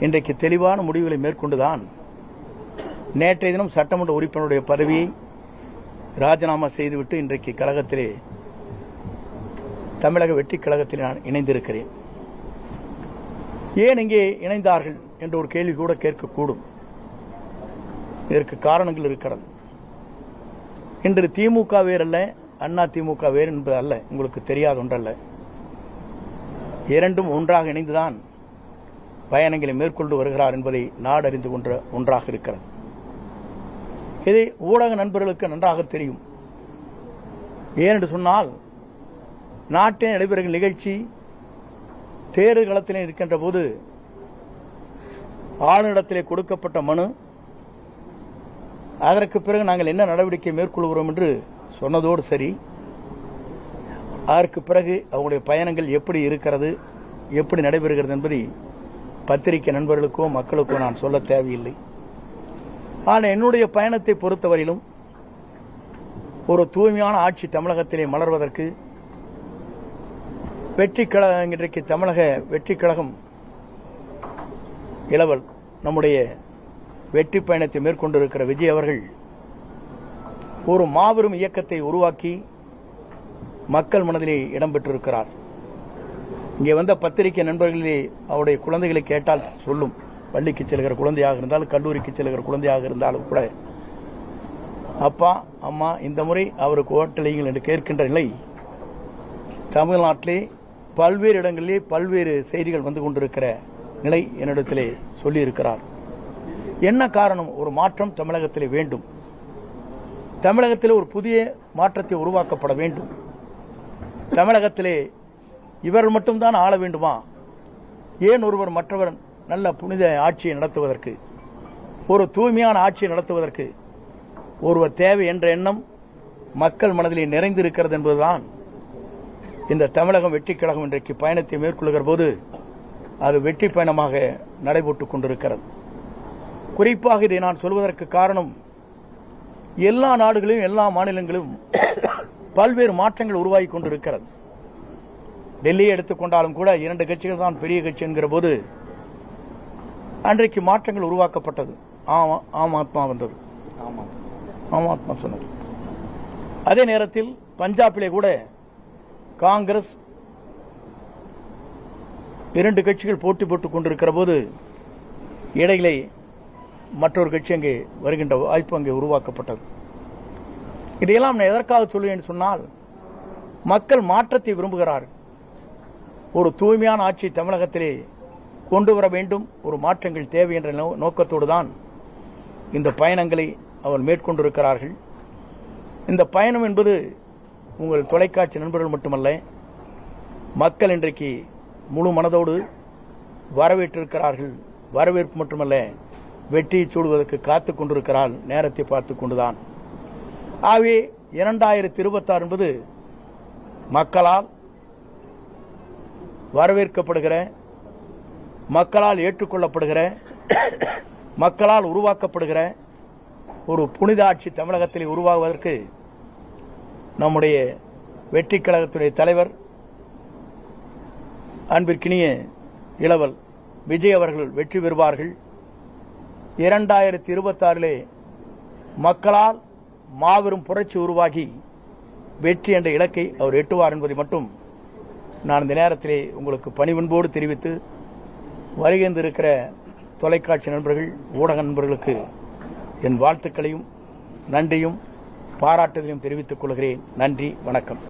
இன்றைக்கு தெளிவான முடிவுகளை மேற்கொண்டுதான் நேற்றைய தினம் சட்டமன்ற உறுப்பினருடைய பதவியை ராஜினாமா செய்துவிட்டு இன்றைக்கு கழகத்திலே தமிழக வெற்றி கழகத்தில் நான் இணைந்திருக்கிறேன். ஏன் இங்கே இணைந்தார்கள் என்ற ஒரு கேள்வி கூட கேட்கக்கூடும். இதற்கு காரணங்கள் இருக்கிறது. இன்று திமுக வேறல்ல, அண்ணா திமுக வேறு என்பது அல்ல, உங்களுக்கு தெரியாத ஒன்றல்ல. இரண்டும் ஒன்றாக இணைந்துதான் பயணங்களை மேற்கொண்டு வருகிறார் என்பதை நாடறிந்து கொண்ட ஒன்றாக இருக்கிறது. இதை ஊடக நண்பர்களுக்கு நன்றாக தெரியும். ஏனென்று சொன்னால், நாட்டில் நடைபெறுகிற நிகழ்ச்சி தேர்தல் களத்தில் இருக்கின்ற போது ஆளுநரிடத்திலே கொடுக்கப்பட்ட மனு, அதற்கு பிறகு நாங்கள் என்ன நடவடிக்கை மேற்கொள்கிறோம் என்று சொன்னதோடு சரி, அதற்கு பிறகு அவங்களுடைய பயணங்கள் எப்படி இருக்கிறது, எப்படி நடைபெறுகிறது என்பதை பத்திரிகை நண்பர்களுக்கோ மக்களுக்கோ நான் சொல்ல தேவையில்லை. ஆனால் என்னுடைய பயணத்தை பொறுத்தவரையிலும் ஒரு தூய்மையான ஆட்சி தமிழகத்திலே மலர்வதற்கு வெற்றி கழகம், இன்றைக்கு தமிழக வெற்றி கழகம் இளவல் நம்முடைய வெற்றி பயணத்தை மேற்கொண்டிருக்கிற விஜய் அவர்கள் ஒரு மாபெரும் இயக்கத்தை உருவாக்கி மக்கள் மனதிலே இடம்பெற்றிருக்கிறார். இங்கே வந்த பத்திரிகை நண்பர்களே அவருடைய குழந்தைகளை கேட்டால் சொல்லும். பள்ளிக்கு செல்கிற குழந்தையாக இருந்தாலும், கல்லூரிக்கு செல்கிற குழந்தையாக இருந்தாலும் கூட, அப்பா அம்மா இந்த முறை அவருக்கு ஓட்டளியுங்கள் என்று கேட்கின்ற நிலை தமிழ்நாட்டிலே பல்வேறு இடங்களிலே பல்வேறு செய்திகள் வந்து கொண்டிருக்கிற நிலை என்னிடத்திலே சொல்லியிருக்கிறார். என்ன காரணம்? ஒரு மாற்றம் தமிழகத்திலே வேண்டும். தமிழகத்திலே ஒரு புதிய மாற்றத்தை உருவாக்கப்பட வேண்டும். தமிழகத்திலே இவர்கள் மட்டும்தான் ஆள வேண்டுமா? ஏன் ஒருவர் மற்றவர் நல்ல புனித ஆட்சியை நடத்துவதற்கு, ஒரு தூய்மையான ஆட்சியை நடத்துவதற்கு ஒருவர் தேவை என்ற எண்ணம் மக்கள் மனதிலே நிறைந்திருக்கிறது என்பதுதான் இந்த தமிழகம் வெற்றி கழகம் இன்றைக்கு பயணத்தை மேற்கொள்கிற போது அது வெற்றி பயணமாக நடைபெற்றுக் கொண்டிருக்கிறது. குறிப்பாக இதை நான் சொல்வதற்கு காரணம், எல்லா நாடுகளிலும் எல்லா மாநிலங்களிலும் பல்வேறு மாற்றங்கள் உருவாகி கொண்டிருக்கிறது. டெல்லியை எடுத்துக்கொண்டாலும் கூட 2 கட்சிகள் தான் பெரிய கட்சி என்கிற போது அன்றைக்கு மாற்றங்கள் உருவாக்கப்பட்டது. ஆம் ஆத்மா வந்தது, ஆம் ஆத்மா சொன்னது. அதே நேரத்தில் பஞ்சாபிலே கூட காங்கிரஸ் 2 கட்சிகள் போட்டி போட்டுக் கொண்டிருக்கிற போது இடையிலே மற்றொரு கட்சி அங்கே வருகின்ற வாய்ப்பு அங்கே உருவாக்கப்பட்டது. இதையெல்லாம் நான் எதற்காக சொல்லுவேன் சொன்னால், மக்கள் மாற்றத்தை விரும்புகிறார்கள். ஒரு தூய்மையான ஆட்சி தமிழகத்திலே கொண்டு வர வேண்டும், ஒரு மாற்றங்கள் தேவை என்ற நோக்கத்தோடு தான் இந்த பயணங்களை அவர் மேற்கொண்டிருக்கிறார்கள். இந்த பயணம் என்பது உங்கள் தொலைக்காட்சி நண்பர்கள் மட்டுமல்ல, மக்கள் இன்றைக்கு முழு மனதோடு வரவேற்றிருக்கிறார்கள். வரவேற்பு மட்டுமல்ல, வெற்றியை சூடுவதற்கு காத்துக் கொண்டிருக்கிறார், நேரத்தை பார்த்துக் கொண்டுதான். ஆகவே 2026 என்பது மக்களால் வரவேற்கப்படுகிற, மக்களால் ஏற்றுக்கொள்ளப்படுகிற, மக்களால் உருவாக்கப்படுகிற ஒரு புனித ஆட்சி தமிழகத்தில் உருவாகுவதற்கு நம்முடைய வெற்றி கழகத்துடைய தலைவர் அன்பிற்கினிய இளவல் விஜய் அவர்கள் வெற்றி பெறுவார்கள். 2026 மக்களால் மாபெரும் புரட்சி உருவாகி வெற்றி என்ற இலக்கை அவர் எட்டுவார் என்பதை மட்டும் நான் இந்த நேரத்திலே உங்களுக்கு பணிவன்போடு தெரிவித்து, வருகின்றிருக்கிற தொலைக்காட்சி நண்பர்கள், ஊடக நண்பர்களுக்கு என் வாழ்த்துக்களையும் நன்றியும் பாராட்டுதலையும் தெரிவித்துக் கொள்கிறேன். நன்றி, வணக்கம்.